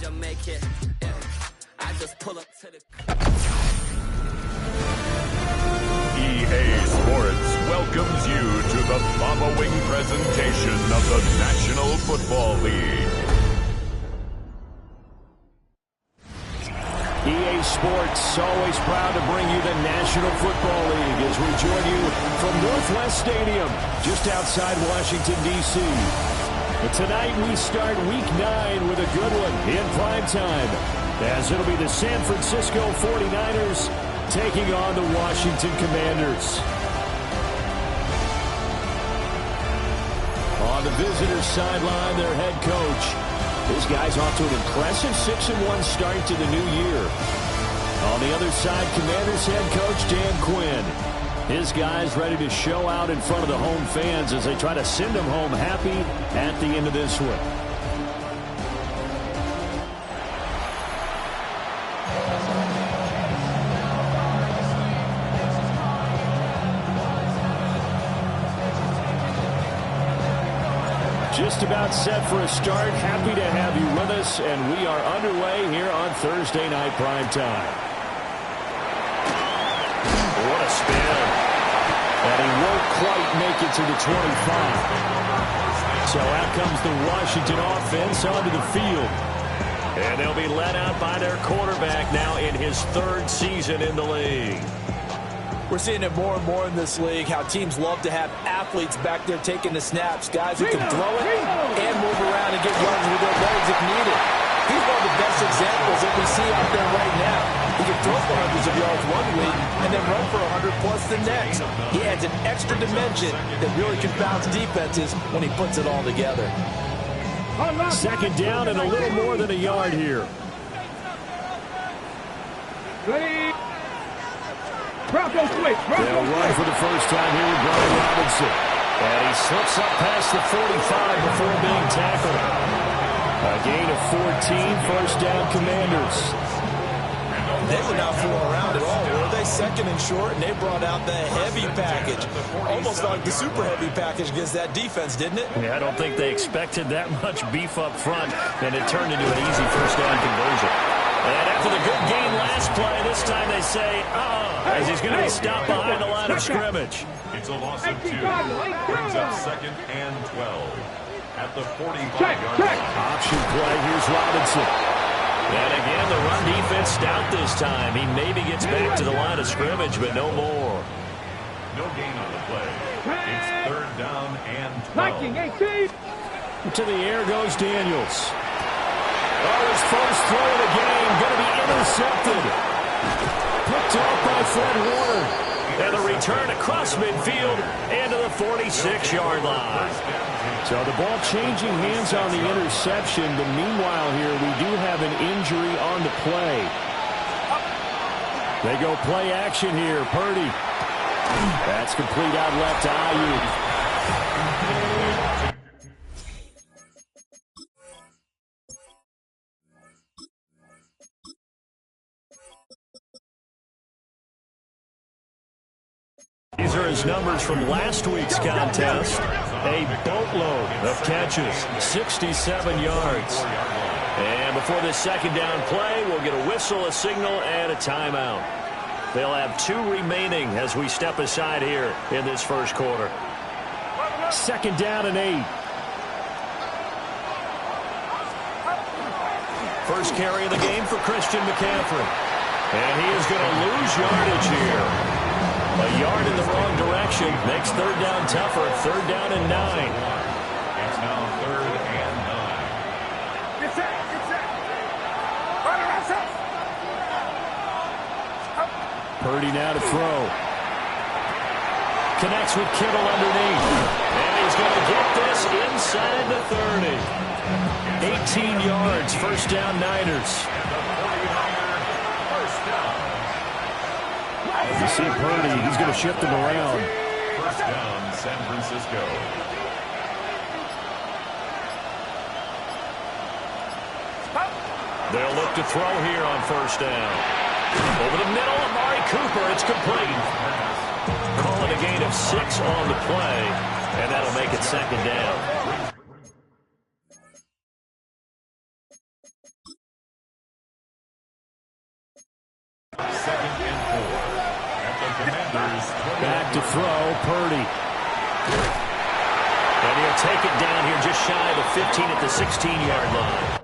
to make it. Yeah. I just pull up to the... EA Sports welcomes you to the following presentation of the National Football League. EA Sports, always proud to bring you the National Football League as we join you from Northwest Stadium, just outside Washington, D.C. But tonight we start Week 9 with a good one in prime time, as it'll be the San Francisco 49ers taking on the Washington Commanders. On the visitors' sideline, their head coach. This guy's off to an impressive 6-1 start to the new year. On the other side, Commanders head coach Dan Quinn. His guys ready to show out in front of the home fans as they try to send them home happy at the end of this one. Just about set for a start. Happy to have you with us, and we are underway here on Thursday Night Prime Time. What a spin. And he won't quite make it to the 25. So out comes the Washington offense onto the field. And they'll be led out by their quarterback now in his third season in the league. We're seeing it more and more in this league, how teams love to have athletes back there taking the snaps, guys who can throw it and move around and get yards with their legs if needed. He's one of the best examples that we see out there right now. He can throw for hundreds of yards one week and then run for 100-plus the next. He adds an extra dimension that really confounds defenses when he puts it all together. Second down and a little more than a yard here. Bronco switch. They'll run for the first time here with Brian Robinson. And he slips up past the 45 before being tackled. A gain of 14, first down Commanders. They were not fooling around at all, were they? Second and short, and they brought out the heavy package. Almost like the super heavy package against that defense, didn't it? Yeah, I don't think they expected that much beef up front, and it turned into an easy first down conversion. And after the good gain last play, this time they say, as he's going to be stopped behind the line of scrimmage. It's a loss of 2. Brings up second and 12 at the 45-yard line. Option play, here's Robinson. And again, the run defense stout this time. He maybe gets back to the line of scrimmage, but no more. No gain on the play. It's third down and 12. To the air goes Daniels. Oh, his first throw of the game, going to be intercepted. Picked off by Fred Warner. And the return across midfield and to the 46-yard line. So the ball changing hands on the interception, but meanwhile here we do have an injury on the play. They go play action here. Purdy. That's complete out left to Ayuk. These are his numbers from last week's contest. A boatload of catches, 67 yards. And before this second down play, we'll get a whistle, a signal, and a timeout. They'll have 2 remaining as we step aside here in this first quarter. Second down and 8. First carry of the game for Christian McCaffrey. And he is going to lose yardage here. A yard in the wrong direction makes third down tougher. Third down and 9. It's now third and 9. Purdy now to throw. Connects with Kittle underneath. And he's going to get this inside the 30. 18 yards, first down Niners. You see Purdy, he's going to shift him around. First down, San Francisco. They'll look to throw here on first down. Over the middle, Amari Cooper, it's complete. Calling a gain of 6 on the play, and that'll make it second down. Back to throw, Purdy. And he'll take it down here just shy of the 15 at the 16-yard line.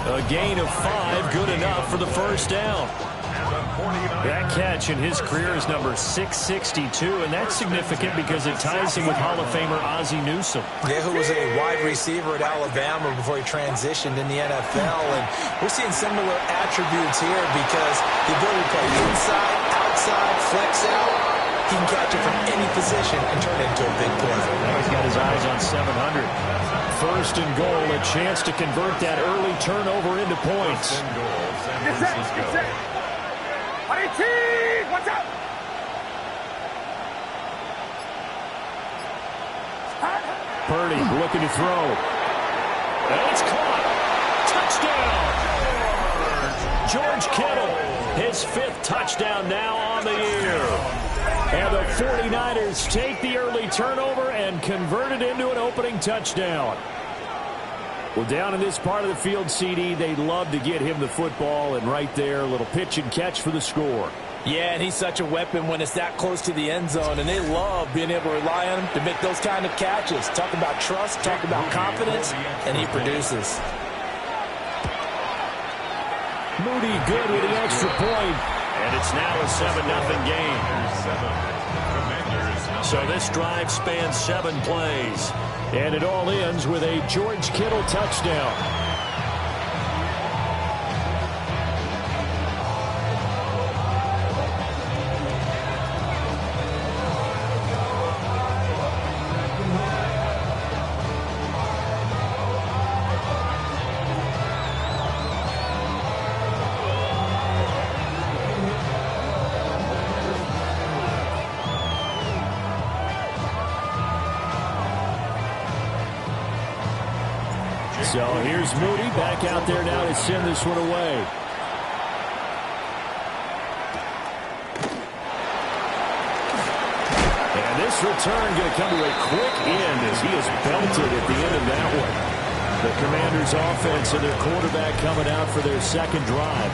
A gain of 5, good enough for the first down. That catch in his career is number 662, and that's significant because it ties him with Hall of Famer Ozzie Newsome. Yeah, who was a wide receiver at Alabama before he transitioned in the NFL. And we're seeing similar attributes here because the ability to play inside, outside, flex out, he can catch it from any position and turn it into a big play. Now he's got his eyes on 700. First and goal, a chance to convert that early turnover into points. Get set. 18, watch out! Purdy looking to throw. And it's caught. Touchdown! George Kittle, his 5th touchdown now on the year. And the 49ers take the early turnover and convert it into an opening touchdown. Well, down in this part of the field, CD, they love to get him the football, and right there, a little pitch and catch for the score. Yeah, and he's such a weapon when it's that close to the end zone, and they love being able to rely on him to make those kind of catches. Talk about trust, talk about confidence, and he produces. Moody good with the extra point, and it's now a 7-0 game. So this drive spans 7 plays. And it all ends with a George Kittle touchdown. So here's Moody back out there now to send this one away. And this return going to come to a quick end as he is belted at the end of that one. The Commanders' offense and their quarterback coming out for their second drive.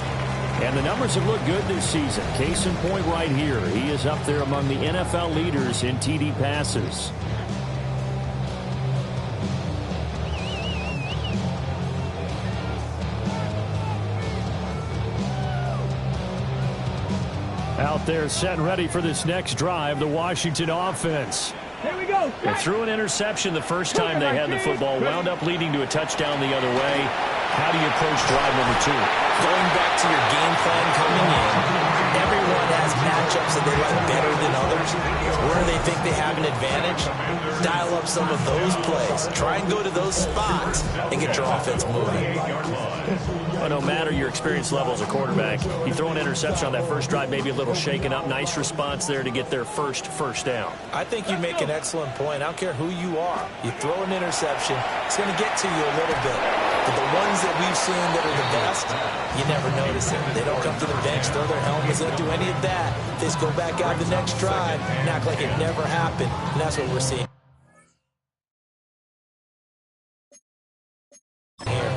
And the numbers have looked good this season. Case in point right here. He is up there among the NFL leaders in TD passes. Out there set and ready for this next drive, the Washington offense. Here we go. They threw an interception the first time they had the football, wound up leading to a touchdown the other way. How do you approach drive number 2? Going back to your game plan coming in, everyone has matchups that they like better than others. Where they think they have an advantage, dial up some of those plays. Try and go to those spots and get your offense moving. Well, no matter your experience level as a quarterback, you throw an interception on that first drive, maybe a little shaken up. Nice response there to get their first down. I think you make an excellent point. I don't care who you are. You throw an interception, it's going to get to you a little bit. But the ones that we've seen that are the best, you never notice it. They don't come to the bench, throw their helmets, they don't do any of that. They just go back out the next drive and act like it never happened. And that's what we're seeing here.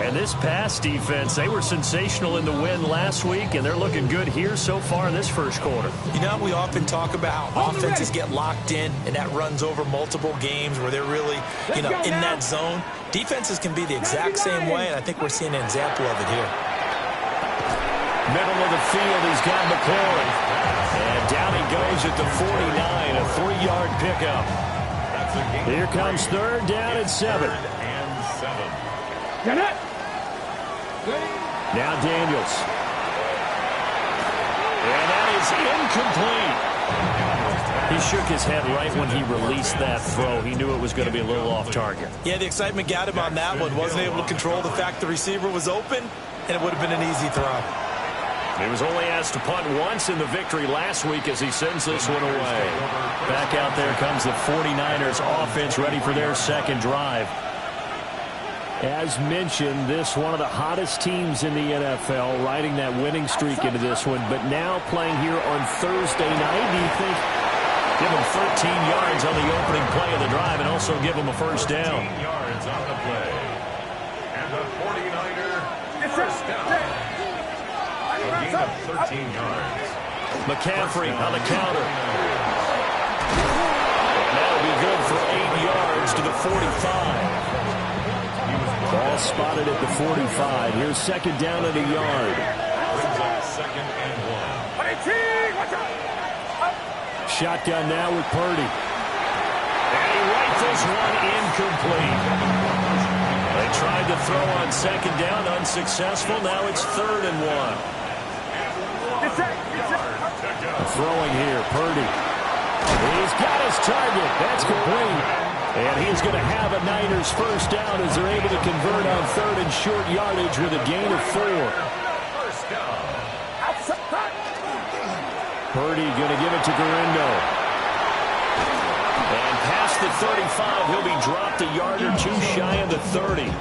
And this pass defense, they were sensational in the win last week, and they're looking good here so far in this first quarter. You know, we often talk about how offenses get locked in, and that runs over multiple games where they're really, in that zone. Defenses can be the exact same way, and I think we're seeing an example of it here. Middle of the field, he's got McLaurin. And down he goes at the 49, a 3-yard pickup. Here comes 3rd down and 7. Get it. Now Daniels. And that is incomplete. He shook his head right when he released that throw. He knew it was going to be a little off target. Yeah, the excitement got him on that one. Wasn't able to control the fact the receiver was open, and it would have been an easy throw. He was only asked to punt once in the victory last week as he sends this one away. Back out there comes the 49ers offense ready for their second drive. As mentioned, this one of the hottest teams in the NFL, riding that winning streak into this one, but now playing here on Thursday night. Do you think give them 13 yards on the opening play of the drive and also give them a first down? 13 yards on the play. And the 49er first down. A gain of 13 yards. McCaffrey on the counter. And that'll be good for 8 yards to the 45. Ball spotted at the 45. Here's second down at a yard. Brings up second and 1. Shotgun now with Purdy. And he rifles one incomplete. They tried to throw on second down, unsuccessful. Now it's third and 1. Throwing here, Purdy. He's got his target. That's complete. And he's going to have a Niners first down as they're able to convert on third and short yardage with a gain of 4. Purdy going to give it to Gurindo. And past the 35, he'll be dropped a yard or two shy of the 30.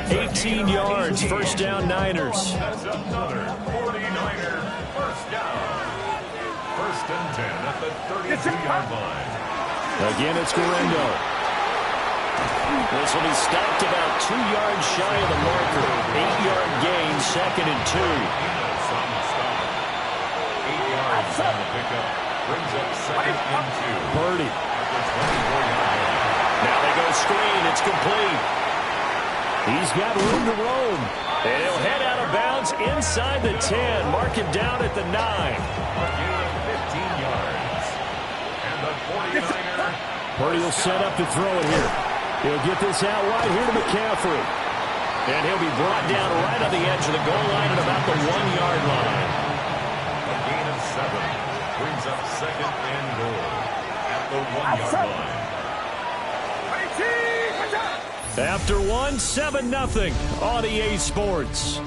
$18 yards, first down Niners. That's another 49er first down. First and 10 at the 32-yard line. Again, it's Gurindo. This will be stopped about 2 yards shy of the marker. 8-yard gain, second and 2. Enos on the stop. 8 yards on the pickup. Brings up second and 2. Purdy. At the 24-yard line. Now they go screen. It's complete. He's got room to roam. And he'll head out of bounds inside the 10. Mark him down at the 9. A gain of 15 yards. And the 49er. Purdy will set up to throw it here. He'll get this out wide here to McCaffrey. And he'll be brought down right on the edge of the goal line at about the 1-yard line. A gain of 7. Brings up second and goal at the 1-yard line. After 1, 7-0 on EA Sports.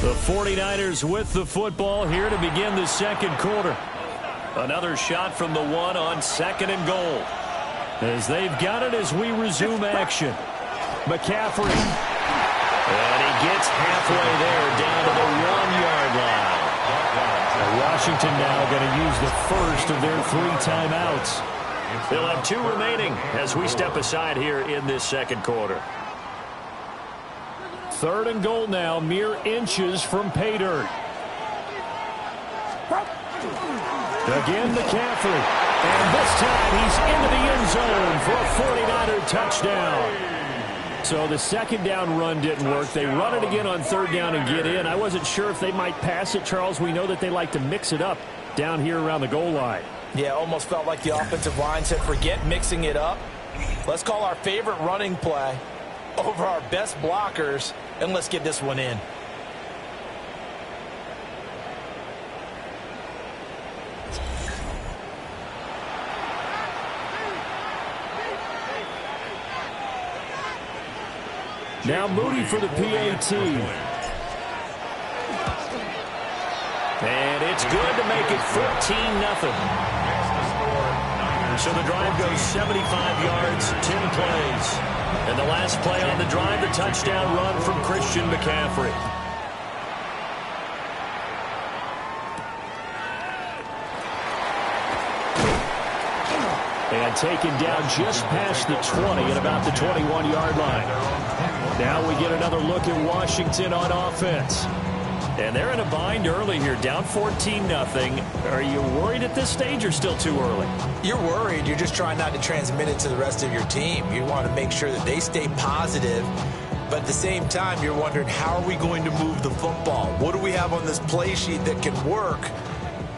The 49ers with the football here to begin the second quarter. Another shot from the 1 on second and goal. As they've got it as we resume action. McCaffrey. And he gets halfway there down to the 1-yard line. Washington now going to use the first of their 3 timeouts. They'll have 2 remaining as we step aside here in this second quarter. Third and goal now, mere inches from pay dirt. Again, McCaffrey. And this time he's into the end zone for a 49er touchdown. So the second down run didn't work. They run it again on third down and get in. I wasn't sure if they might pass it, Charles. We know that they like to mix it up down here around the goal line. Yeah, almost felt like the offensive line said, forget mixing it up. Let's call our favorite running play over our best blockers, and let's get this one in. Now Moody for the PAT. And it's good to make it 14-0. So the drive goes 75 yards, 10 plays. And the last play on the drive, the touchdown run from Christian McCaffrey. And taken down just past the 20 at about the 21-yard line. Now we get another look at Washington on offense. And they're in a bind early here, down 14-0. Are you worried at this stage or still too early? You're worried. You're just trying not to transmit it to the rest of your team. You want to make sure that they stay positive. But at the same time, you're wondering, how are we going to move the football? What do we have on this play sheet that can work?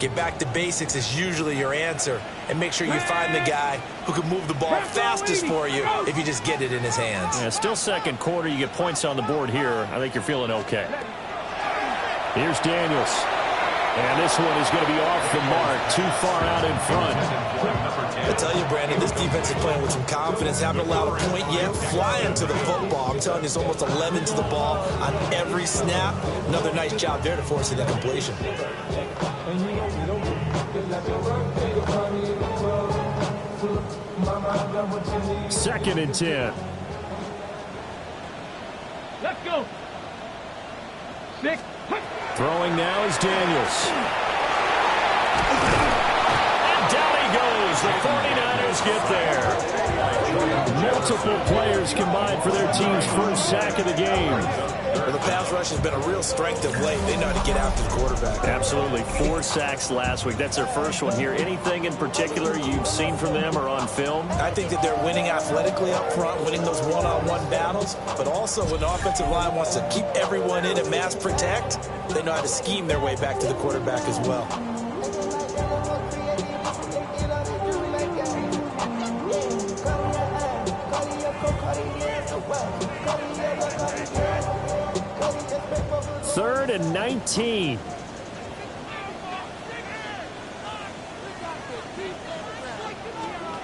Get back to basics is usually your answer. And make sure you find the guy who can move the ball fastest for you if you just get it in his hands. Yeah, still second quarter. You get points on the board here. I think you're feeling okay. Here's Daniels. And this one is going to be off the mark, too far out in front. I tell you, Brandon, this defense is playing with some confidence. Haven't allowed a point yet. Flying to the football. I'm telling you, it's almost 11 to the ball on every snap. Another nice job there to force that completion. Second and 10. Let's go. Six. Throwing now is Daniels. And down he goes. The 49ers get there. Multiple players combined for their team's first sack of the game. Well, the pass rush has been a real strength of late. They know how to get after the quarterback. Absolutely. 4 sacks last week. That's their first one here. Anything in particular you've seen from them or on film? I think that they're winning athletically up front, winning those one-on-one battles, but also when the offensive line wants to keep everyone in and mass protect, they know how to scheme their way back to the quarterback as well. Third and 19.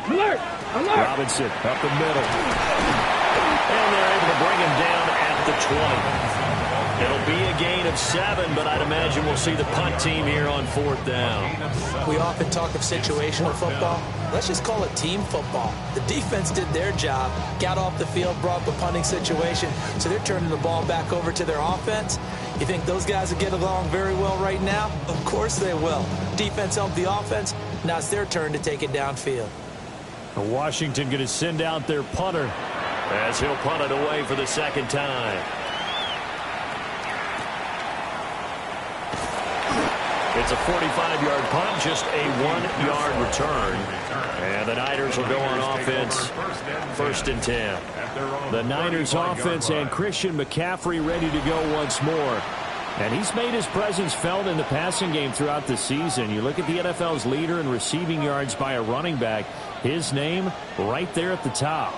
Alert! Alert! Robinson up the middle. And they're able to bring him down at the 20. It'll be a gain of 7, but I'd imagine we'll see the punt team here on 4th down. We often talk of situational football. Let's just call it team football. The defense did their job, got off the field, brought up a punting situation, so they're turning the ball back over to their offense. You think those guys will get along very well right now? Of course they will. Defense helped the offense. Now it's their turn to take it downfield. Washington going to send out their punter as he'll punt it away for the second time. It's a 45-yard punt, just a 1-yard return. And the Niners will go on offense, 1st and 10. The Niners offense and Christian McCaffrey ready to go once more. And he's made his presence felt in the passing game throughout the season. You look at the NFL's leader in receiving yards by a running back. His name right there at the top.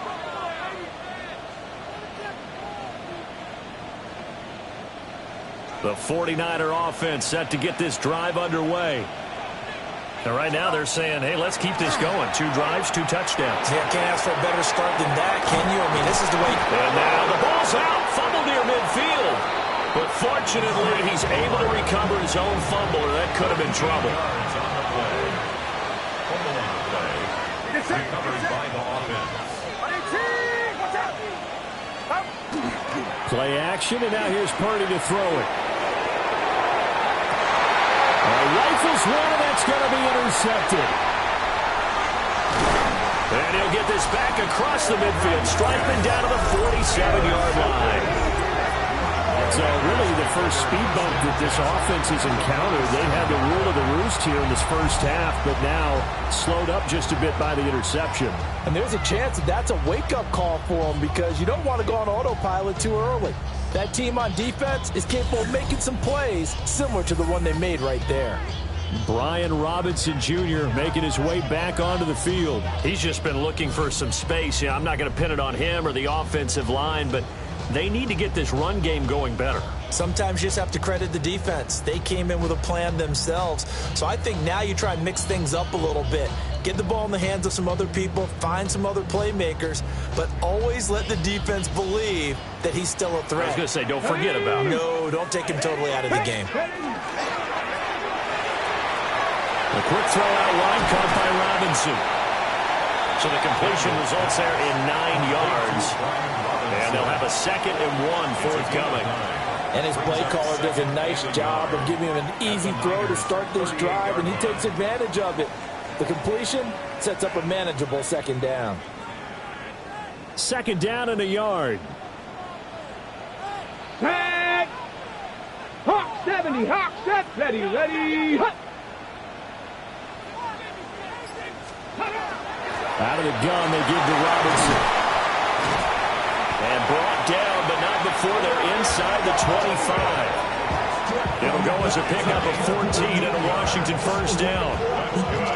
The 49er offense set to get this drive underway. And right now they're saying, hey, let's keep this going. 2 drives, 2 touchdowns. Yeah, can't ask for a better start than that, can you? I mean, this is the way. And now the ball's out. Fumble near midfield. But fortunately, he's able to recover his own fumble, or that could have been trouble. Play action, and now here's Purdy to throw it. Rifles one, and that's going to be intercepted. And he'll get this back across the midfield, striping down to the 47-yard line. So really the first speed bump that this offense has encountered. They had the rule of the roost here in this first half, but now slowed up just a bit by the interception. And there's a chance that that's a wake-up call for them because you don't want to go on autopilot too early. That team on defense is capable of making some plays similar to the one they made right there. Brian Robinson Jr. making his way back onto the field. He's just been looking for some space. I'm not going to pin it on him or the offensive line, but they need to get this run game going better. Sometimes you just have to credit the defense. They came in with a plan themselves. So I think now you try and mix things up a little bit. Get the ball in the hands of some other people, find some other playmakers, but always let the defense believe that he's still a threat. I was going to say, don't forget about him. No, don't take him totally out of the game. A quick throw out wide caught by Robinson. So the completion results there in 9 yards. And they'll have a 2nd and 1 forthcoming. And his play caller does a nice job of giving him an easy throw to start this drive, and he takes advantage of it. The completion sets up a manageable 2nd down. 2nd down and a yard. Set. Hawk 70. Hawk set. Ready, ready. Hut. Out of the gun, they give to Robinson. And brought down, but not before they're inside the 25. It'll go as a pickup of 14 and a Washington 1st down.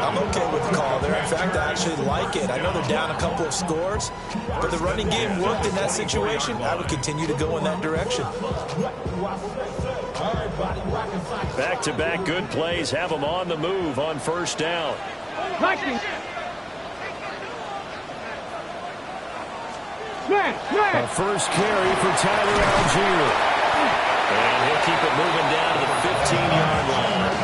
I'm okay with the call there. In fact, I actually like it. I know they're down a couple of scores, but the running game worked in that situation. I would continue to go in that direction. Back-to-back good plays have them on the move on 1st down. A first carry for Tyler Algier. And he'll keep it moving down to the 15-yard line.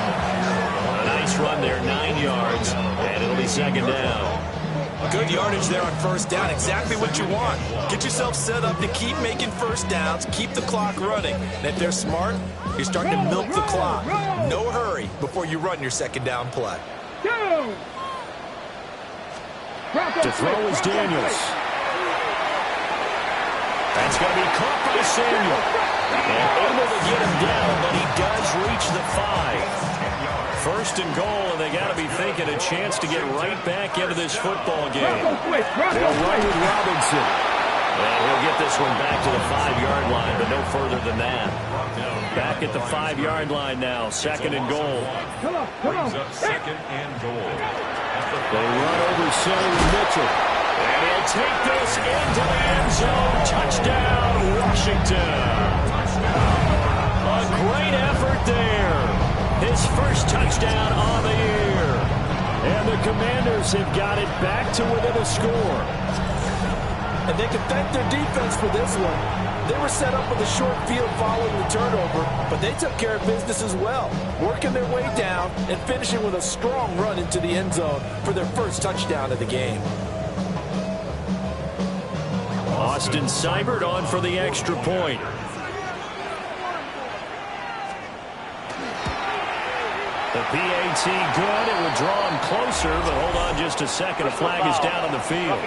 A nice run there, 9 yards, and it'll be 2nd down. Good yardage there on 1st down. Exactly what you want. Get yourself set up to keep making 1st downs, keep the clock running. And if they're smart, you're starting to milk the clock. No hurry before you run your 2nd down play. To throw is Daniels. That's going to be caught by Samuel. And able to get him down, but he does reach the 5. 1st and goal, and they got to be thinking a chance to get right back into this football game. They'll run with Robinson. And he'll get this one back to the 5-yard line, but no further than that. Back at the 5-yard line now, 2nd and goal. Brings up 2nd and goal. They run over center with Mitchell. And he'll take this into the end zone. Touchdown, Washington. A great effort there. His 1st touchdown on the year. And the Commanders have got it back to within a score. And they can thank their defense for this one. They were set up with a short field following the turnover, but they took care of business as well, working their way down and finishing with a strong run into the end zone for their 1st touchdown of the game. Austin Seibert on for the extra point. The PAT good. It would draw him closer, but hold on just a second. A flag is down on the field.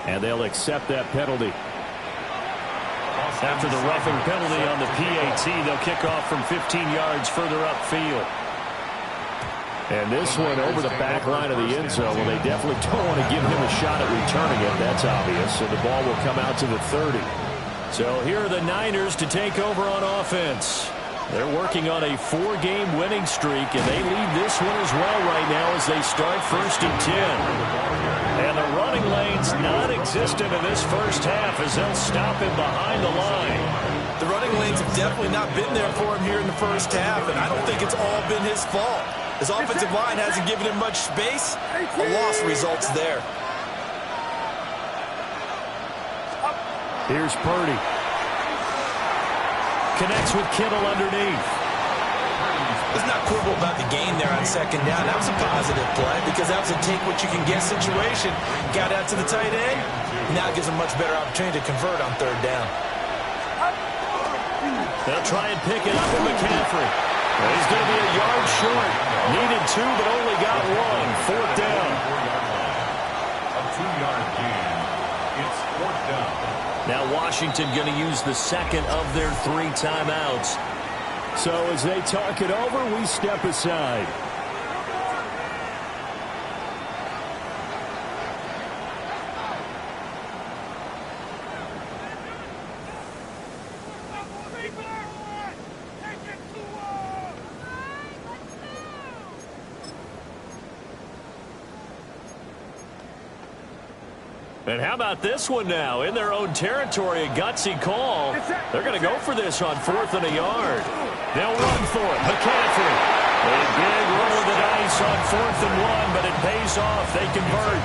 And they'll accept that penalty. After the roughing penalty on the PAT, they'll kick off from 15 yards further upfield. And this one over the back line of the end zone. Well, they definitely don't want to give him a shot at returning it. That's obvious. So the ball will come out to the 30. So here are the Niners to take over on offense. They're working on a 4-game winning streak, and they lead this one as well right now as they start 1st and 10. And the running lane's non-existent in this 1st half as they'll stop him behind the line. The running lanes have definitely not been there for him here in the 1st half, and I don't think it's all been his fault. His offensive line hasn't given him much space. A loss results there. Here's Purdy. Connects with Kittle underneath. Let's not quibble about the gain there on 2nd down. That was a positive play because that was a take-what-you-can-get situation. Got out to the tight end. Now it gives him a much better opportunity to convert on 3rd down. They'll try and pick it up with McCaffrey. He's going to be a yard short. Needed 2, but only got 1. 4th down. A 2-yard gain. It's 4th down. Now Washington going to use the 2nd of their 3 timeouts. So as they talk it over, we step aside. And how about this one now? In their own territory, a gutsy call. They're going to go for this on 4th and a yard. They'll run for it. McCaffrey. A big roll of the dice on 4th and 1, but it pays off. They convert.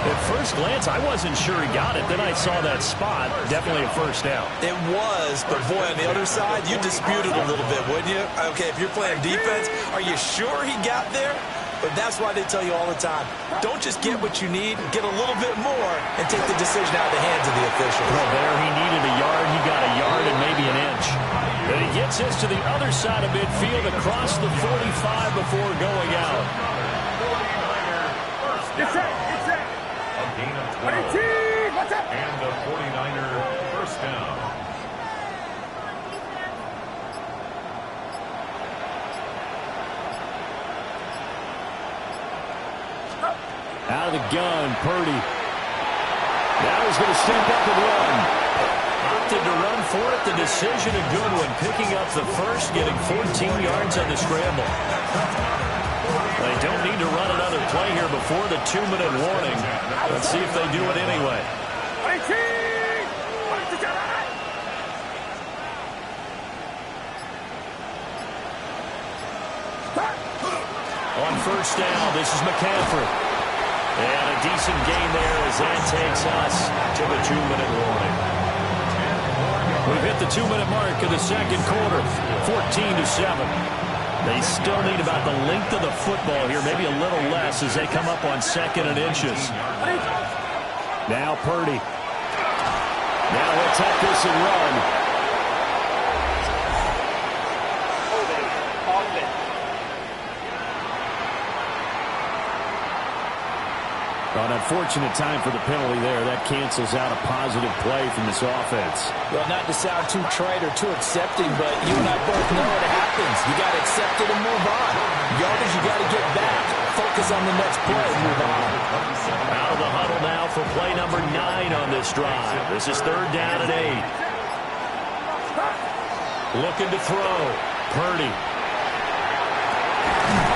At first glance, I wasn't sure he got it. Then I saw that spot. Definitely a first down. It was, but boy, on the other side, you dispute it a little bit, wouldn't you? Okay, if you're playing defense, are you sure he got there? But that's why they tell you all the time, don't just get what you need, get a little bit more, and take the decision out of the hands of the official. Well, there he needed a yard. He got a yard and maybe an inch. And he gets this to the other side of midfield across the 45 before going out. It's set. A gain of 12. What's up? And the 49er first down. Out of the gun, Purdy. Now he's going to step up and run. Opted to run for it. The decision a good one. Picking up the first, getting 14 yards on the scramble. They don't need to run another play here before the 2-minute warning. Let's see if they do it anyway. On first down, this is McCaffrey. And a decent gain there as that takes us to the 2-minute warning. We've hit the 2-minute mark of the second quarter, 14-7. They still need about the length of the football here, maybe a little less as they come up on 2nd and inches. Now Purdy. Now he'll take this and run. An unfortunate time for the penalty there. That cancels out a positive play from this offense. Well, not to sound too trite or too accepting, but you and I both know it happens. You got to accept it and move on. Yardage, you got to get back. Focus on the next play and move on. Out of the huddle now for play number 9 on this drive. This is 3rd down and 8. Looking to throw. Purdy.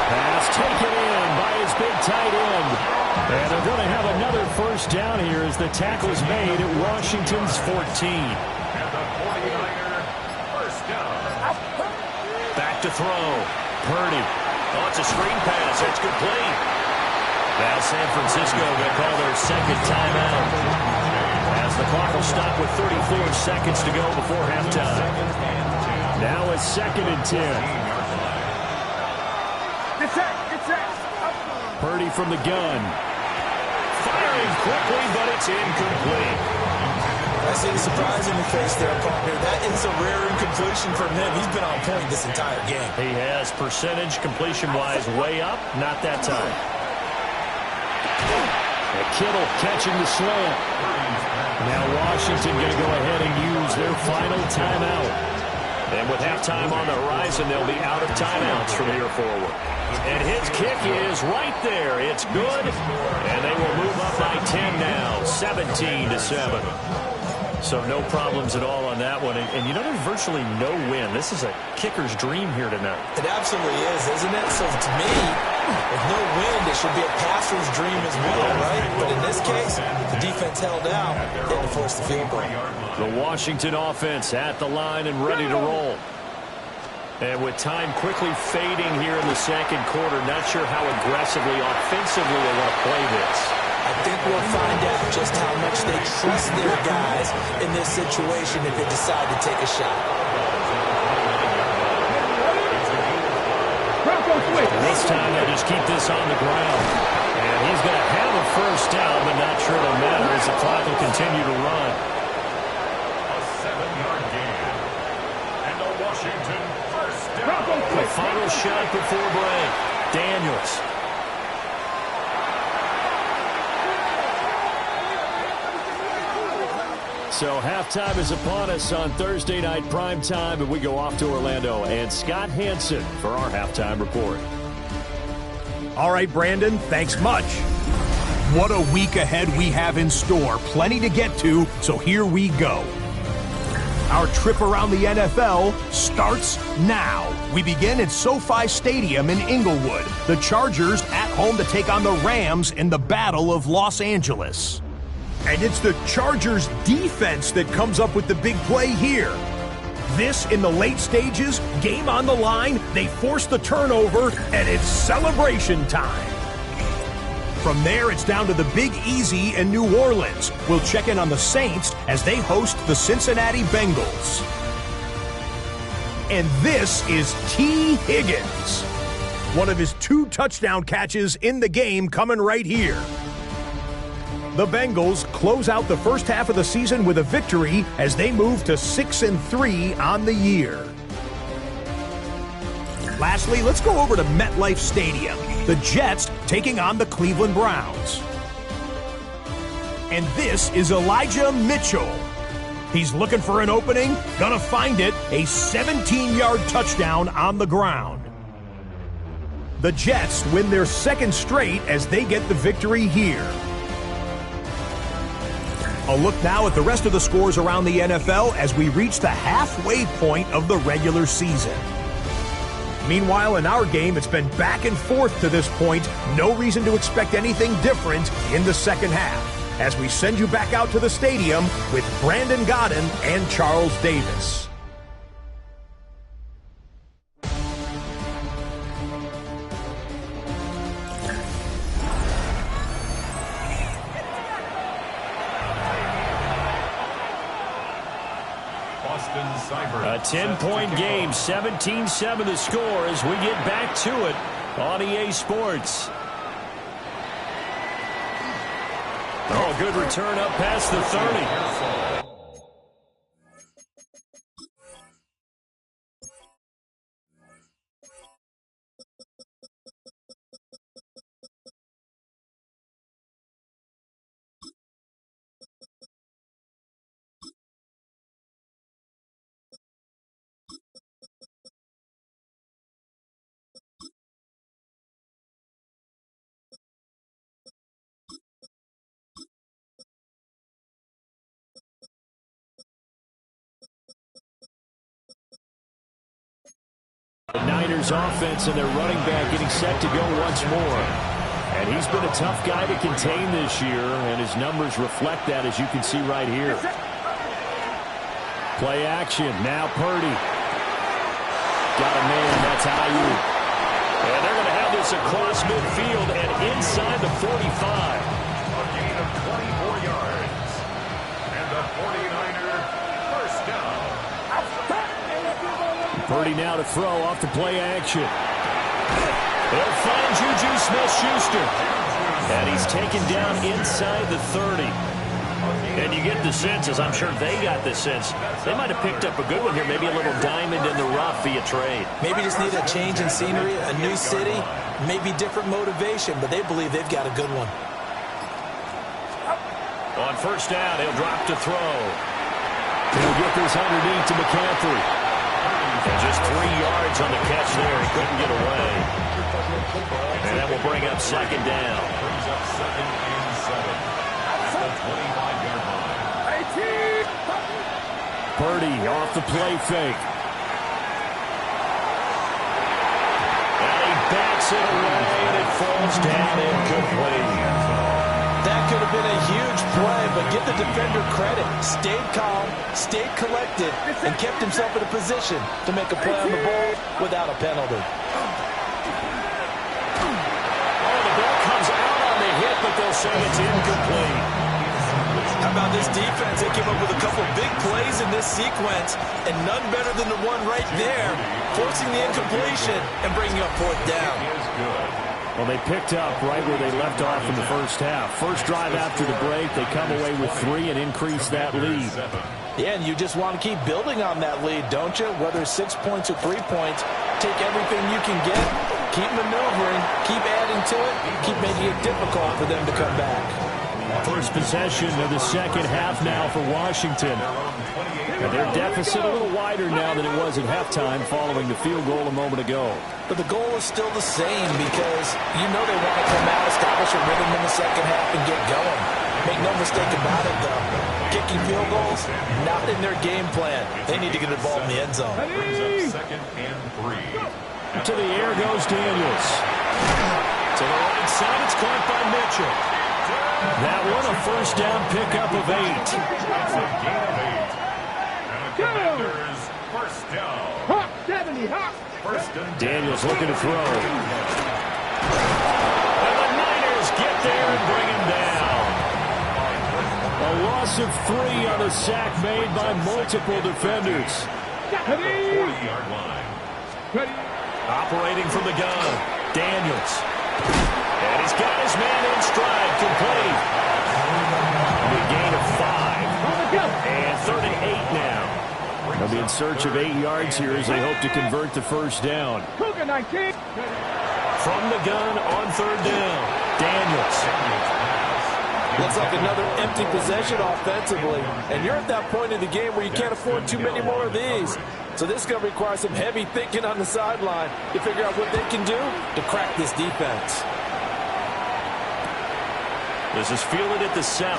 Pass taken in by his big tight end. And they're going to have another first down here as the tackle's made at Washington's 14. And the 49er first down. Back to throw. Purdy. Oh, it's a screen pass. That's complete. Now San Francisco going to call their second timeout. As the clock will stop with 34 seconds to go before halftime. Now it's 2nd and 10. It's set. Purdy from the gun. Firing quickly, but it's incomplete. I see the surprise in your face there, partner. That is a rare incompletion from him. He's been on point this entire game. He has percentage completion-wise way up. Not that time. And Kittle catching the slant. Now Washington going to go ahead and use their final timeout. And with halftime on the horizon, they'll be out of timeouts from here forward. And his kick is right there. It's good. And they will move up by 10 now, 17-7. So no problems at all on that one. And you know, there's virtually no win. This is a kicker's dream here tonight. It absolutely is, isn't it? So to me, with no win, it should be a passer's dream as well, right? But in this case, the defense held out. They had to force the field goal. The Washington offense at the line and ready to roll. And with time quickly fading here in the second quarter, not sure how aggressively, offensively they want to play this. I think we'll find out just how much they trust their guys in this situation if they decide to take a shot. This time they just keep this on the ground. And he's going to have a first down, but not sure it'll matter as the clock will continue to run. A 7-yard gain. And a Washington first down. The final shot before break. Daniels. So halftime is upon us on Thursday night primetime, and we go off to Orlando. And Scott Hansen for our halftime report. All right, Brandon, thanks much. What a week ahead we have in store. Plenty to get to, so here we go. Our trip around the NFL starts now. We begin at SoFi Stadium in Inglewood. The Chargers at home to take on the Rams in the Battle of Los Angeles. And it's the Chargers defense that comes up with the big play here. This in the late stages, game on the line, they force the turnover, and it's celebration time. From there, it's down to the Big Easy in New Orleans. We'll check in on the Saints as they host the Cincinnati Bengals. And this is T. Higgins. One of his 2 touchdown catches in the game coming right here. The Bengals close out the first half of the season with a victory as they move to 6-3 on the year. Lastly, let's go over to MetLife Stadium. The Jets taking on the Cleveland Browns. And this is Elijah Mitchell. He's looking for an opening, gonna find it, a 17-yard touchdown on the ground. The Jets win their 2nd straight as they get the victory here. A look now at the rest of the scores around the NFL as we reach the halfway point of the regular season. Meanwhile, in our game, it's been back and forth to this point. No reason to expect anything different in the second half, as we send you back out to the stadium with Brandon Godden and Charles Davis. A 10-point game, 17-7 the score as we get back to it on EA Sports. Oh, good return up past the 30. The Niners offense and their running back getting set to go once more. And he's been a tough guy to contain this year, and his numbers reflect that, as you can see right here. Play action. Now Purdy. Got a man. That's Ayuk. And they're going to have this across midfield and inside the 45. A gain of 24 yards. And the 49er first down. Purdy now to throw off the play action. They'll find Juju Smith-Schuster. And he's taken down inside the 30. And you get the sense, as I'm sure they got the sense, they might have picked up a good one here, maybe a little diamond in the rough via trade. Maybe just need a change in scenery, a new city, maybe different motivation, but they believe they've got a good one. On first down, he'll drop to throw. He'll get this underneath to McCaffrey. And just 3 yards on the catch there. He couldn't get away. And that will bring up second down. Brings up 2nd and 7 at the 25-yard line. Purdy off the play fake. And he backs it away, and it falls down incomplete. That could have been a huge play, but give the defender credit. Stayed calm, stayed collected, and kept himself in a position to make a play on the ball without a penalty. Oh, the ball comes out on the hit, but they'll say it's incomplete. How about this defense? They came up with a couple big plays in this sequence, and none better than the one right there, forcing the incompletion and bringing up 4th down. Well, they picked up right where they left off in the first half. First drive after the break, they come away with 3 and increase that lead. Yeah, and you just want to keep building on that lead, don't you? Whether 6 points or 3 points, take everything you can get, keep maneuvering, keep adding to it, keep making it difficult for them to come back. First possession of the second half now for Washington. And their deficit a little wider now than it was at halftime following the field goal a moment ago. But the goal is still the same because you know they want to come out, establish a rhythm in the second half, and get going. Make no mistake about it, though. Kicking field goals, not in their game plan. They need to get involved in the end zone. Brings up 2nd and 3. To the air goes Daniels. To the right side, it's caught by Mitchell. That one a first down pickup of 8. That's a gain of 8. And the Commanders, first down. Hawk 70, Hawk. First and 10. Daniels looking to throw. And the Niners get there and bring him down. A loss of 3 on a sack made by multiple defenders. 40-yard line. Ready. Operating from the gun, Daniels. And he's got his man in stride, complete. A gain of 5. And 3rd and 8 now. They'll be in search of 8 yards here as they hope to convert the first down. Cougar 19. From the gun on 3rd down, Daniels. Looks like another empty possession offensively. And you're at that point in the game where you can't afford too many more of these. So this is going to require some heavy thinking on the sideline to figure out what they can do to crack this defense. This is fielded at the 7.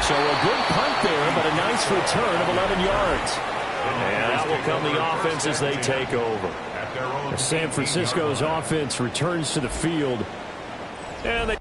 So a good punt there, but a nice return of 11 yards. And that will come the offense as they take over. San Francisco's offense returns to the field. And they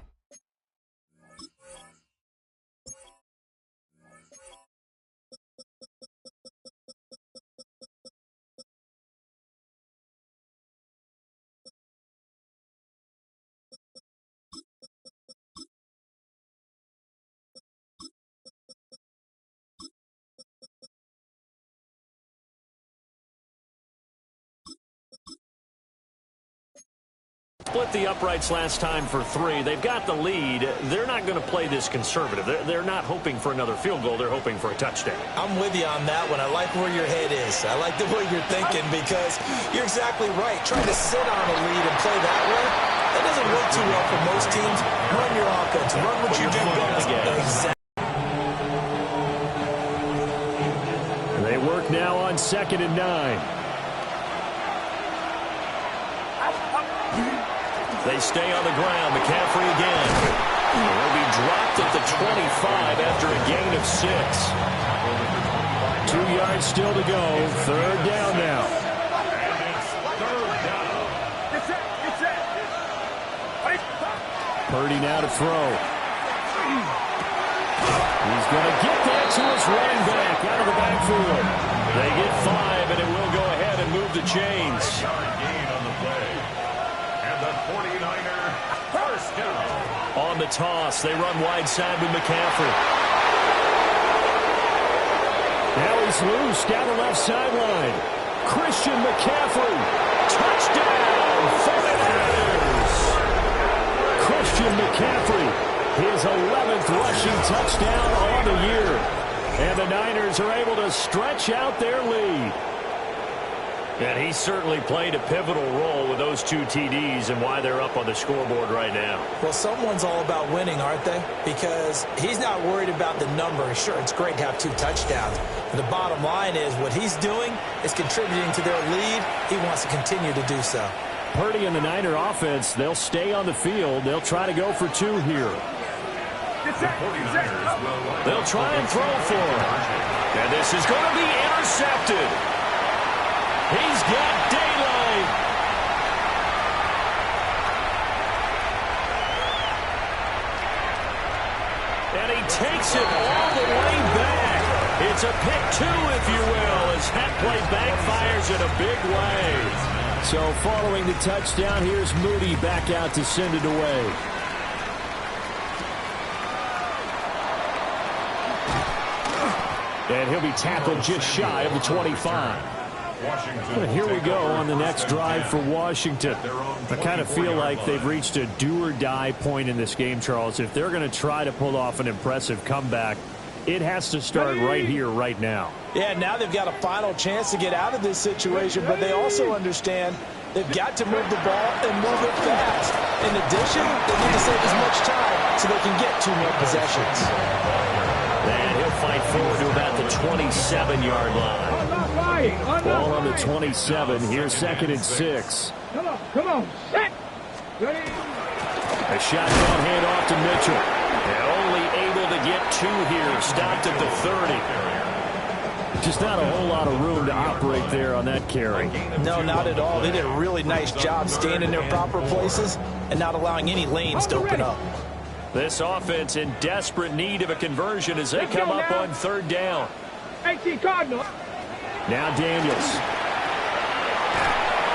split the uprights last time for 3. They've got the lead. They're not going to play this conservative. They're not hoping for another field goal. They're hoping for a touchdown. I'm with you on that one. I like where your head is. I like the way you're thinking because you're exactly right. Trying to sit on a lead and play that way, that doesn't work too well for most teams. Run your offense. Run what you do best. Exactly. They work now on 2nd and 9. They stay on the ground. McCaffrey again. He'll be dropped at the 25 after a gain of 6. 2 yards still to go. 3rd down now. And it's 3rd down. Purdy now to throw. He's going to get that to his running back out of the backfield. They get 5, and it will go ahead and move the chains. Yard gain on the play. And the 49er, first down. On the toss, they run wide side with McCaffrey. Now he's loose down the left sideline. Christian McCaffrey. Touchdown, 49ers. Christian McCaffrey, his 11th rushing touchdown on the year. And the Niners are able to stretch out their lead. And he certainly played a pivotal role with those 2 TDs and why they're up on the scoreboard right now. Well, someone's all about winning, aren't they? Because he's not worried about the number. Sure, it's great to have 2 touchdowns. But the bottom line is what he's doing is contributing to their lead. He wants to continue to do so. Purdy and the Niner offense, they'll stay on the field. They'll try to go for 2 here. They'll try and throw for him. And this is going to be intercepted. He's got daylight. And he takes it all the way back. It's a pick 2, if you will, as that play backfires in a big way. So following the touchdown, here's Moody back out to send it away. And he'll be tackled just shy of the 25. But here we go on the next drive for Washington. I kind of feel like they've reached a do-or-die point in this game, Charles. If they're going to try to pull off an impressive comeback, it has to start right here, right now. Yeah, now they've got a final chance to get out of this situation, but they also understand they've got to move the ball and move it fast. In addition, they need to save as much time so they can get 2 more possessions. And he'll fight forward to about the 27-yard line. Ball on the 27. Here's 2nd and 6. Come on, set. Ready. A shotgun handoff to Mitchell. And only able to get 2 here. Stopped at the 30. Just not a whole lot of room to operate there on that carry. No, not at all. They did a really nice job staying in their proper places and not allowing any lanes to open up. This offense in desperate need of a conversion as they come up on third down. 18 Cardinal. Now Daniels.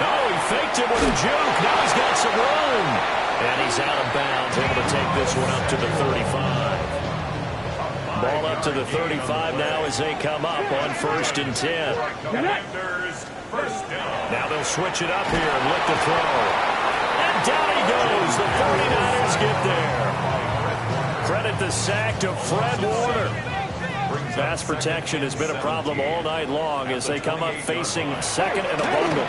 Oh, he faked it with a juke. Now he's got some room. And he's out of bounds, able to take this one up to the 35. Ball up to the 35 now as they come up on 1st and 10. Now they'll switch it up here and look to throw. And down he goes. The 49ers get there. Credit the sack to Fred Warner. Pass protection has been a problem all night long as they come up facing second and a bundle.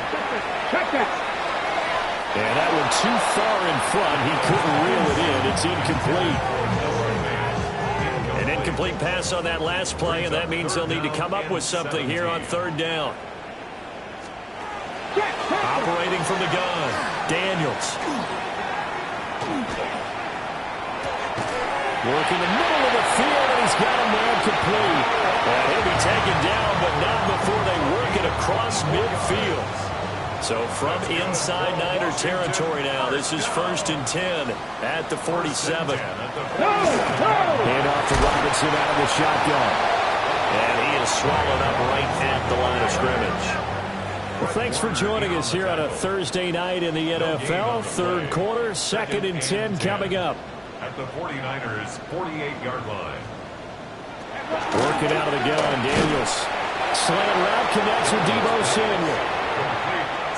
And that one too far in front. He couldn't reel it in. It's incomplete. An incomplete pass on that last play, and that means they'll need to come up with something here on third down. Operating from the gun, Daniels. Working the middle of the field, and he's got him there complete. And he'll be taken down, but not before they work it across midfield. So from inside Niner territory now, this is 1st and 10 at the 47. Hand off to Robinson out of the shotgun. And he is swallowed up right at the line of scrimmage. Well, thanks for joining us here on a Thursday night in the NFL. Third quarter, 2nd and 10 coming up. At the 49ers' 48-yard line. Working out of the gun, Daniels. Slant route connects with Deebo Samuel.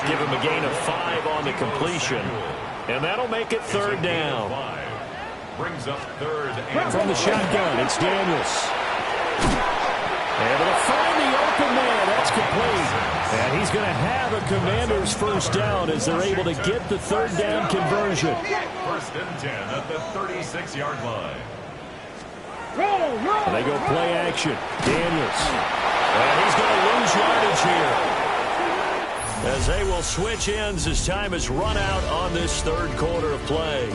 Give him a gain of 5 on the completion. And that'll make it third down. Brings up third. From the shotgun, it's Daniels. Able to find the open man. That's complete. And he's going to have a Commanders first down as they're able to get the third down conversion. 1st and 10 at the 36-yard line. And they go play action. Daniels. And he's going to lose yardage here, as they will switch ends as time has run out on this third quarter of play.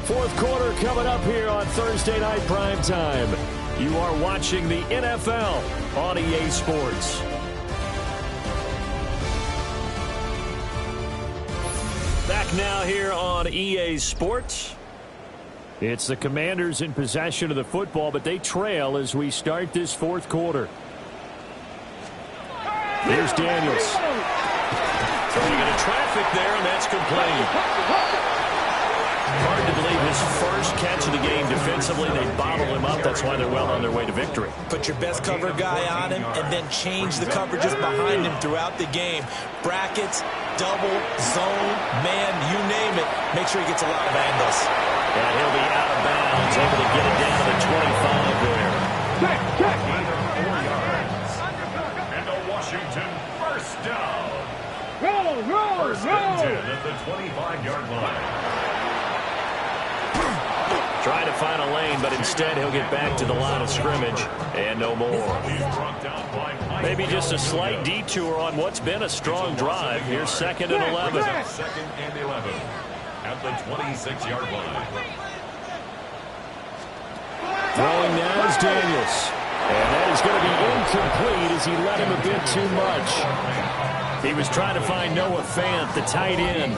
Fourth quarter coming up here on Thursday Night Primetime. You are watching the NFL on EA Sports. Back now here on EA Sports. It's the Commanders in possession of the football, but they trail as we start this fourth quarter. Here's Daniels. Throwing into traffic there, and that's complete. Hard to believe his first catch of the game defensively. They bottled him up. That's why they're well on their way to victory. Put your best cover guy on him and then change the coverages behind him throughout the game. Brackets, double, zone, man, you name it. Make sure he gets a lot of angles. And he'll be out of bounds, able to get it down to the 25 there. Check. 4 yards. And a Washington first down. First and 10 at the 25-yard line. Trying to find a lane, but instead he'll get back to the line of scrimmage and no more. Maybe just a slight detour on what's been a strong drive. Here's 2nd and 11. 2nd and 11 at the 26-yard line. Throwing now is Daniels. And that is going to be incomplete as he let him a bit too much. He was trying to find Noah Fant, the tight end.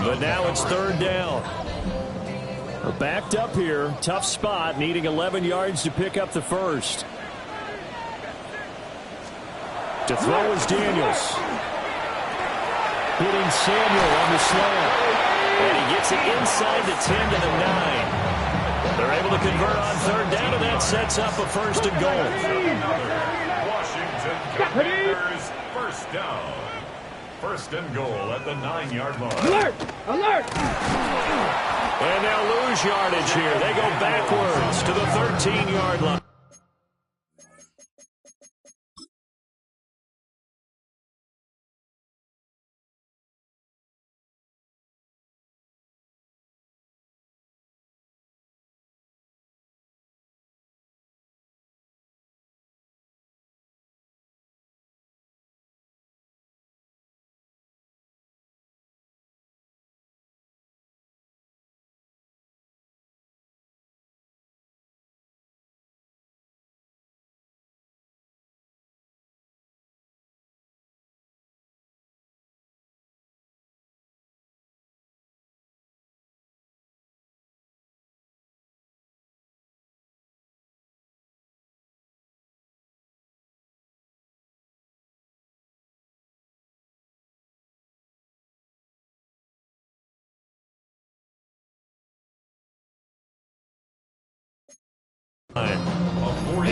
But now it's third down. We're backed up here. Tough spot, needing 11 yards to pick up the first. To throw is Daniels. Hitting Samuel on the slant. And he gets it inside the 10 to the 9. They're able to convert on third down, and that sets up a 1st and goal. Washington Commanders first down. 1st and goal at the 9-yard line. Alert! Alert! And they'll lose yardage here. They go backwards to the 13-yard line.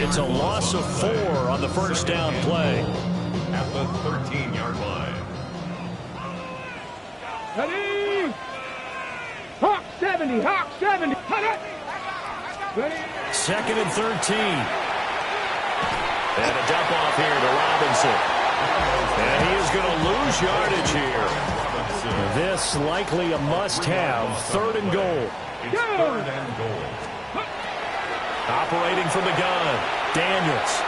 It's a loss of 4 on the first down play. At the 13-yard line. Ready? Hawk 70, Hawk 70. Ready? 2nd and 13. And a dump off here to Robinson. And he is going to lose yardage here. This likely a must-have. 3rd and goal. It's 3rd and goal. Operating from the gun, Daniels.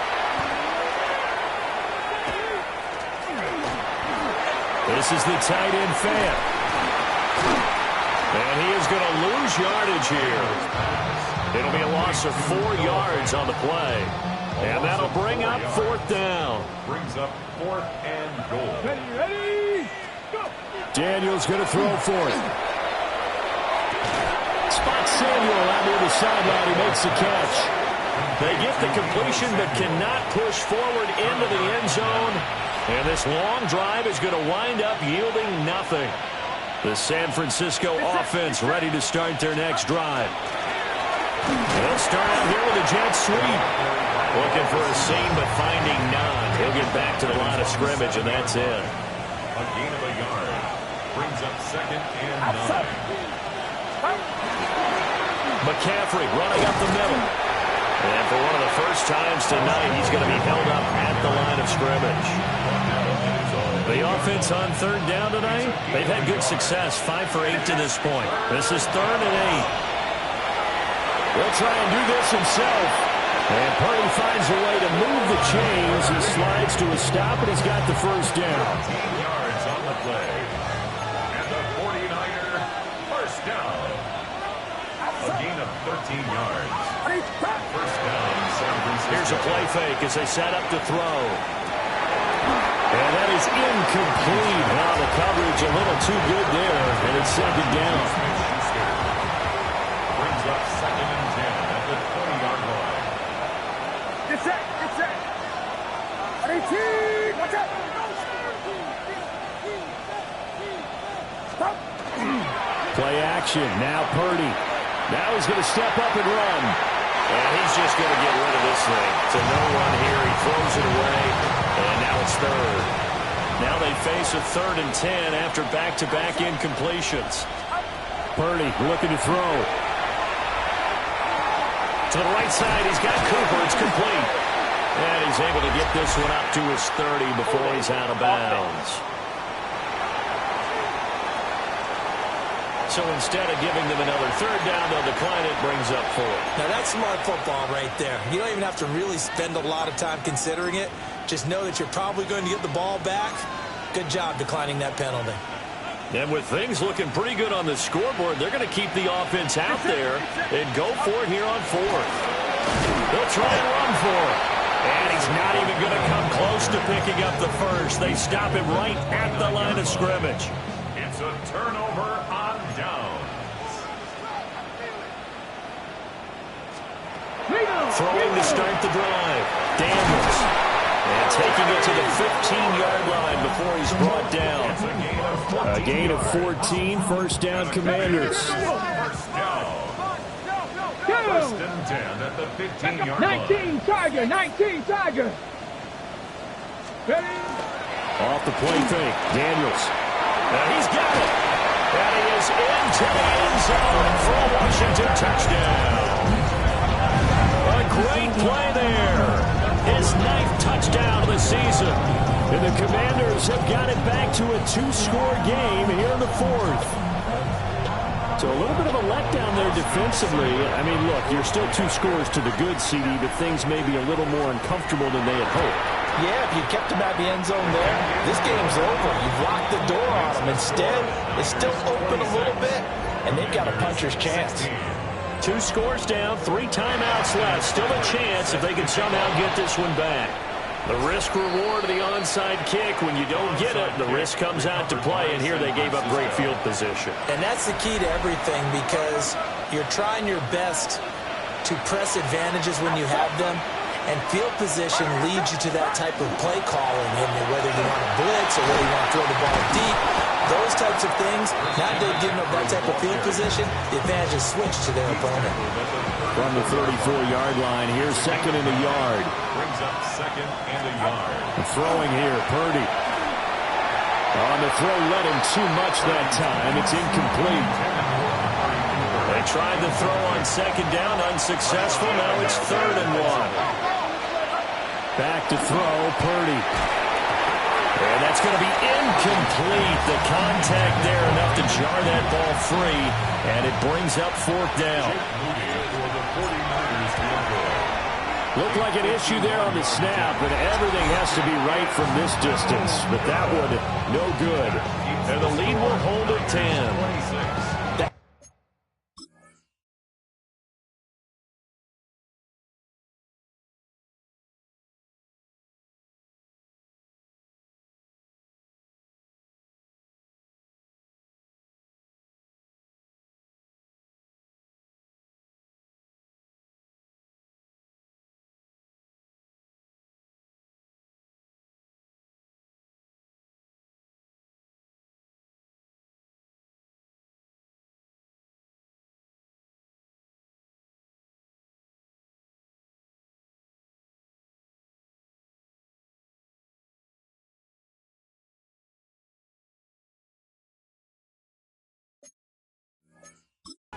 This is the tight end Fant. And he is going to lose yardage here. It'll be a loss of 4 yards on the play. And that'll bring up 4th down. Brings up 4th and goal. Ready? Go! Daniels going to throw for it. Spot Samuel out near the sideline. He makes the catch. They get the completion but cannot push forward into the end zone. And this long drive is going to wind up yielding nothing. The San Francisco offense ready to start their next drive. They'll start out here with a jet sweep. Looking for a seam but finding none. He'll get back to the line of scrimmage, and that's it. A gain of a yard. Brings up 2nd and 9. McCaffrey running up the middle. And for one of the first times tonight, he's going to be held up at the line of scrimmage. The offense on 3rd down tonight, they've had good success, 5 for 8 to this point. This is 3rd and 8. He'll try and do this himself. And Purdy finds a way to move the chains. He slides to a stop, and he's got the first down. 15 yards on the play. And the 49er first down. A gain of 13 yards. First down, San Francisco. Here's a play fake as they set up to throw. And that is incomplete. Now the coverage a little too good there, and it's 2nd down. Brings up 2nd and 10 at the 20-yard line. Get set, get set. Ready, watch out. Stop. Play action. Now Purdy. Now he's going to step up and run. And he's just going to get rid of this thing. It's a no run here. He throws it away. And now it's 3rd. Now they face a 3rd and 10 after back-to-back incompletions. Purdy looking to throw. To the right side, he's got Cooper. It's complete. And he's able to get this one up to his 30 before he's out of bounds. So instead of giving them another 3rd down, they'll decline it, brings up 4. Now that's smart football right there. You don't even have to really spend a lot of time considering it. Just know that you're probably going to get the ball back. Good job declining that penalty. And with things looking pretty good on the scoreboard, they're going to keep the offense out there and go for it here on 4th. They'll try and run for it. And he's not even going to come close to picking up the first. They stop him right at the line of scrimmage. It's a turnover on downs. Throwing to start the drive. Daniels. And taking it to the 15-yard line before he's brought down. A gain of 14, first down Commanders. First down. First and 10 at the 15-yard line. 19 Tiger, 19 Tiger. Ready? Off the play fake, Daniels. And he's got it. And he is into the end zone for a Washington touchdown. A great play there. His 9th touchdown of the season. And the Commanders have got it back to a 2-score game here in the 4th. So a little bit of a letdown there defensively. I mean, look, you're still 2 scores to the good, CD, but things may be a little more uncomfortable than they had hoped. Yeah, if you kept them at the end zone there, this game's over. You've locked the door on them. Instead, it's still open a little bit, and they've got a puncher's chance. 2 scores down, 3 timeouts left. Still a chance if they can somehow get this one back. The risk-reward of the onside kick, when you don't get it, the risk comes out to play, and here they gave up great field position. And that's the key to everything, because you're trying your best to press advantages when you have them, and field position leads you to that type of play calling, and whether you want to blitz or whether you want to throw the ball deep, those types of things, now they've given up that type of field position, the advantage is switched to their opponent. From the 34-yard line, here's second and a yard. Brings up second and a yard. Throwing here, Purdy. On the throw, led him too much that time. It's incomplete. They tried to throw on second down, unsuccessful. Now it's 3rd and 1. Back to throw, Purdy. And that's going to be incomplete. The contact there enough to jar that ball free, and it brings up 4th down. Looked like an issue there on the snap, but everything has to be right from this distance. But that one, no good. And the lead will hold at 10.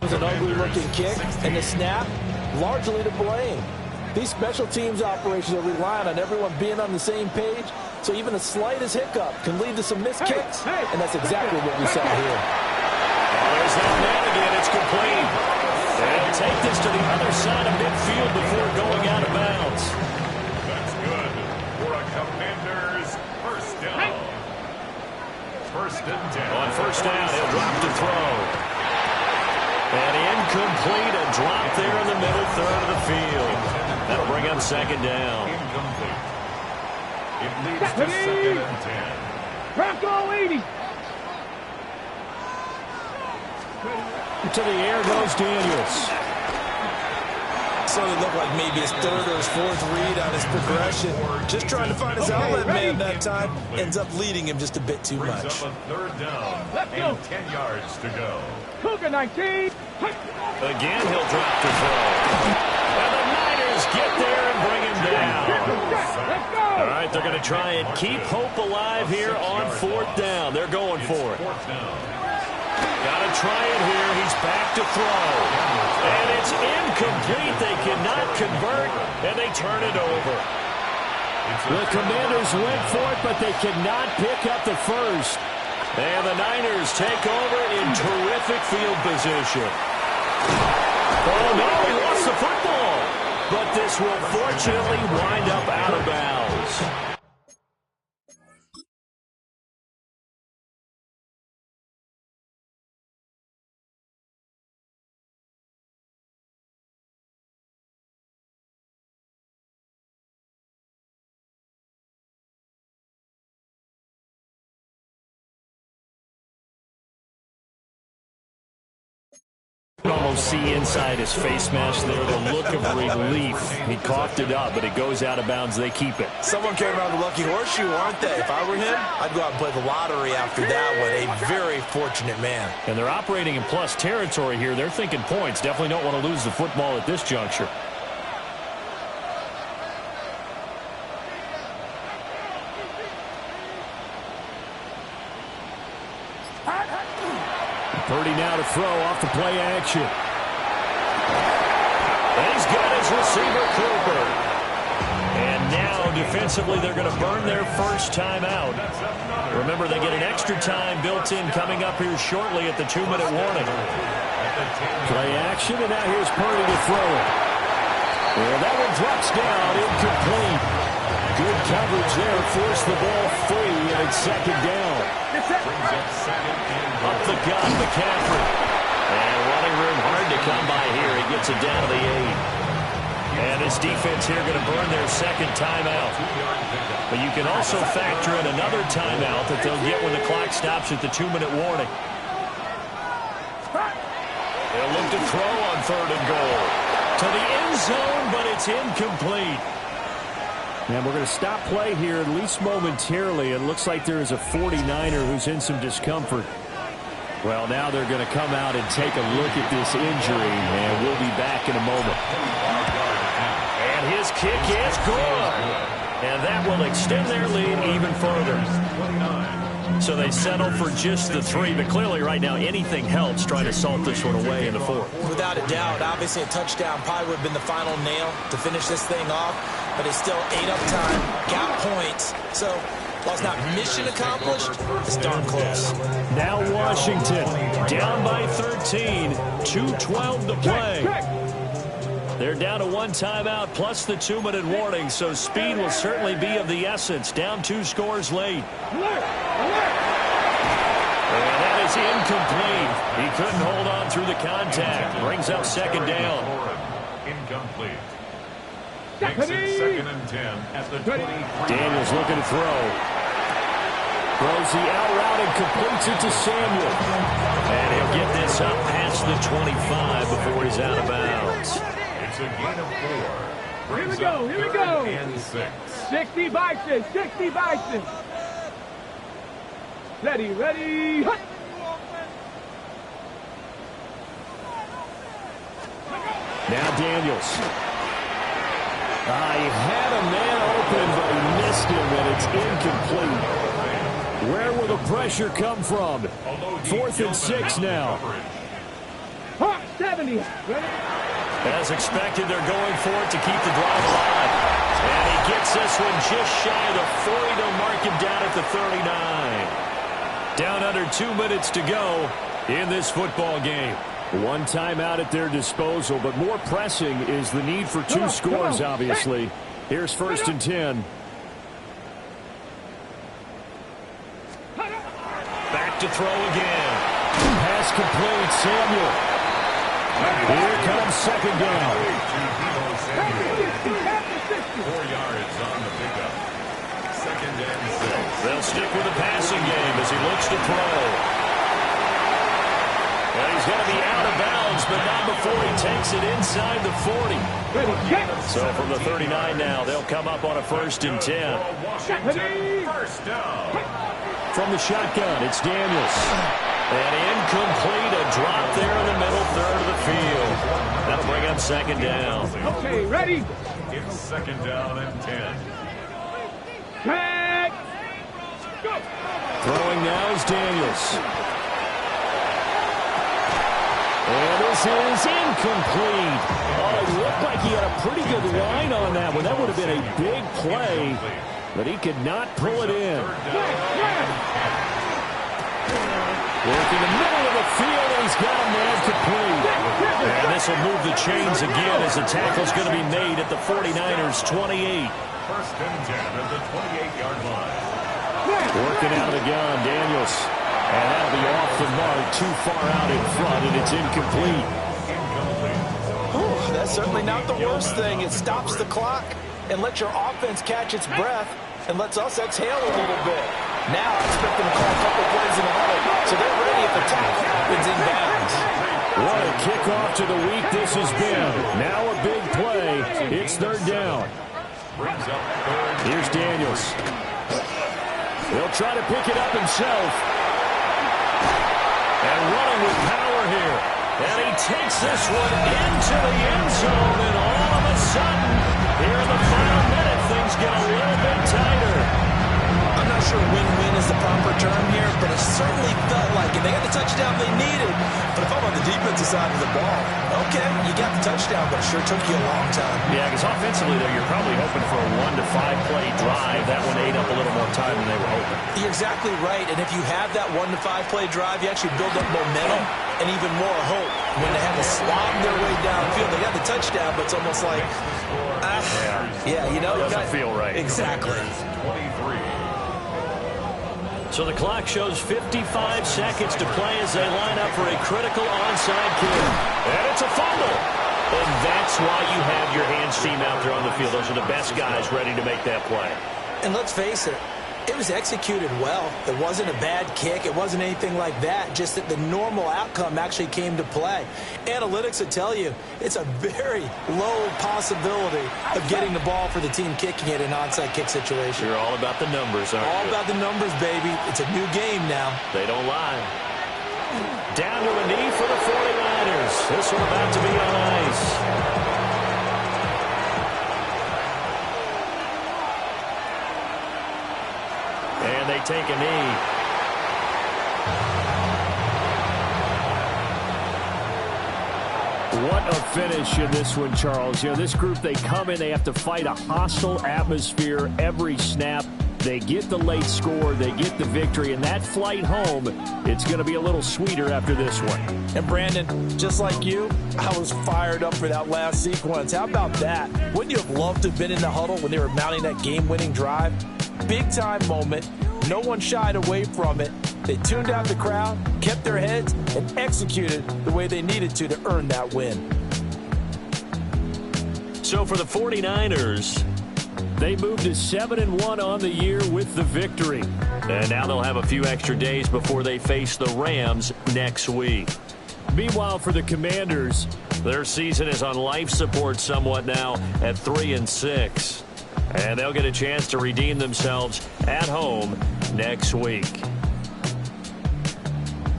It was an ugly-looking kick, and the snap, largely to blame. These special teams operations are relying on everyone being on the same page, so even the slightest hiccup can lead to some missed kicks, and that's exactly what we saw here. There's that man again. It's complete. They'll take this to the other side of midfield before going out of bounds. That's good for a Commanders first down. 1st and 10. On 1st down, he'll drop to throw. And incomplete, a drop there in the middle 3rd of the field. That'll bring up 2nd down. Incomplete. It leads to 2nd and 10. Bronco 80. To the air goes Daniels. So it looked like maybe his 3rd or his 4th read on his progression. Just trying to find his outlet man that time. Ends up leading him just a bit too much. Brings up a 3rd down and 10 yards to go. Cougar 19. Again, he'll drop to throw. And the Niners get there and bring him down. Let's go. All right, they're going to try and keep hope alive here on 4th down. They're going for it. 4th down. Got to try it here. He's back to throw. And it's incomplete. They cannot convert, and they turn it over. The Commanders went for it, but they cannot pick up the first. And the Niners take over in terrific field position. Oh, no, he lost the football. But this will fortunately wind up out of bounds. You can almost see inside his face mask there the look of relief. He coughed it up, but it goes out of bounds. They keep it. Someone came around the lucky horseshoe, aren't they? If I were him, I'd go out and play the lottery after that one. A very fortunate man. And they're operating in plus territory here. They're thinking points. Definitely don't want to lose the football at this juncture. Purdy now to throw off the play action. And he's got his receiver, Cooper. And now, defensively, they're going to burn their first timeout. Remember, they get an extra time built in coming up here shortly at the 2-minute warning. Play action, and now here's Purdy to throw it. Well, that one drops down, incomplete. Good coverage there, forced the ball free, and it's 2nd down. Up the gun, McCaffrey. And running room hard to come by here. He gets it down to the 8. And his defense here going to burn their 2nd timeout. But you can also factor in another timeout that they'll get when the clock stops at the 2-minute warning. They'll look to throw on 3rd and goal. To the end zone, but it's incomplete. And we're going to stop play here, at least momentarily. It looks like there is a 49er who's in some discomfort. Well, now they're going to come out and take a look at this injury, and we'll be back in a moment. And his kick is good. And that will extend their lead even further. So they settle for just the 3, but clearly right now anything helps trying to salt this one away in the 4th. Without a doubt, obviously a touchdown probably would have been the final nail to finish this thing off, but it's still ate up time, got points. So while it's not mission accomplished, it's darn close. Now Washington down by 13, 2:12 to play. They're down to 1 timeout plus the 2-minute warning, so speed will certainly be of the essence. Down 2 scores late. And that is incomplete. He couldn't hold on through the contact. Brings up 2nd down. Incomplete. Makes it 2nd and 10 at the 23. Daniels looking to throw. Throws the out route and completes it to Samuel. And he'll get this up past the 25 before he's out of bounds. It's a gain of 4. Here we go, here we go. And 6. 60 Bison, 60 Bison. Ready, hut. Now Daniels. He had a man open, but he missed him, and it's incomplete. Where will the pressure come from? 4th and 6 now. Hawk 70. Ready? As expected, they're going for it to keep the drive alive. And he gets this one just shy of the 40 to mark him down at the 39. Down under 2 minutes to go in this football game. 1 timeout at their disposal, but more pressing is the need for 2 scores, obviously. Here's 1st and 10. Back to throw again. Pass complete, Samuel. Here comes 2nd down. 4 yards on the pickup. 2nd and 6. They'll stick with the passing game as he looks to throw. And he's going to be out of bounds, but not before he takes it inside the 40. So from the 39 now, they'll come up on a 1st and 10. Washington, 1st down. From the shotgun, it's Daniels. And incomplete, a drop there in the middle third of the field. That'll bring up 2nd down. Okay, ready? It's 2nd down and 10. Tag. Go. Throwing now is Daniels. And this is incomplete. It looked like he had a pretty good line on that one. That would have been a big play, but he could not pull it in. Working the middle of the field, and he's got a man complete. And this will move the chains again as the tackle's going to be made at the 49ers' 28. 1st and 10 at the 28-yard line. Working out of the gun, Daniels. And that'll be off the mark, too far out in front, and it's incomplete. Oh, that's certainly not the worst thing. It stops the clock and lets your offense catch its breath and lets us exhale a little bit. Now I expect them to call a couple plays in a row, so they're ready if the tackle happens in bounds. What a kickoff to the week this has been. Now a big play. It's 3rd down. Here's Daniels. He'll try to pick it up himself. And running with power here. And he takes this one into the end zone. And all of a sudden, here in the final minute, things get a little bit tighter. I'm not sure win-win is the proper term here, but it certainly felt like it. They got the touchdown they needed. But if I'm on the defensive side of the ball, okay, you got the touchdown, but it sure took you a long time. Yeah, because offensively, though, you're probably hoping for a 1 to 5 play drive. That one ate up a little more time than they were hoping. You're exactly right, and if you have that 1 to 5 play drive, you actually build up momentum and even more hope. When they had to slob their way downfield, they got the touchdown, but it's almost like, yeah, you know. Doesn't feel right. Exactly. 23. So the clock shows 55 seconds to play as they line up for a critical onside kick. And it's a fumble. And that's why you have your hands team out there on the field. Those are the best guys ready to make that play. And let's face it, It was executed well. It wasn't a bad kick. It wasn't anything like that. Just that the normal outcome actually came to play. Analytics will tell you it's a very low possibility of getting the ball for the team kicking it in an onside kick situation. You're all about the numbers, aren't you? All about the numbers, baby. It's a new game now. They don't lie. Down to a knee for the 49ers. This one about to be on ice. And they take a knee. What a finish in this one, Charles. You know, this group, they come in, they have to fight a hostile atmosphere every snap. They get the late score, they get the victory, and that flight home, it's going to be a little sweeter after this one. And Brandon, just like you, I was fired up for that last sequence. How about that? Wouldn't you have loved to have been in the huddle when they were mounting that game-winning drive? Big-time moment. No one shied away from it. They tuned out the crowd, kept their heads, and executed the way they needed to earn that win. So for the 49ers, they moved to 7-1 on the year with the victory. And now they'll have a few extra days before they face the Rams next week. Meanwhile, for the Commanders, their season is on life support somewhat now at 3-6. And they'll get a chance to redeem themselves at home next week.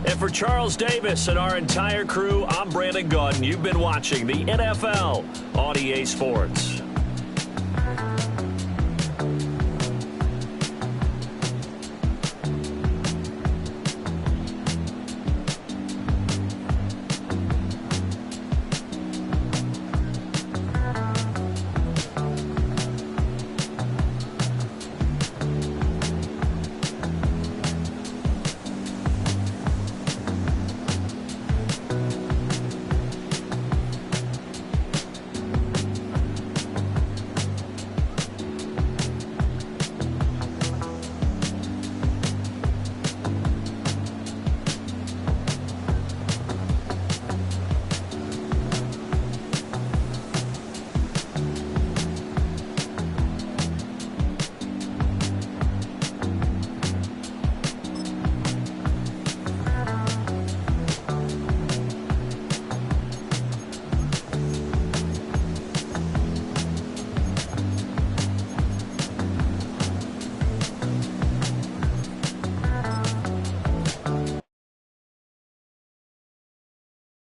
And for Charles Davis and our entire crew, I'm Brandon Gaudin. You've been watching the NFL on EA Sports.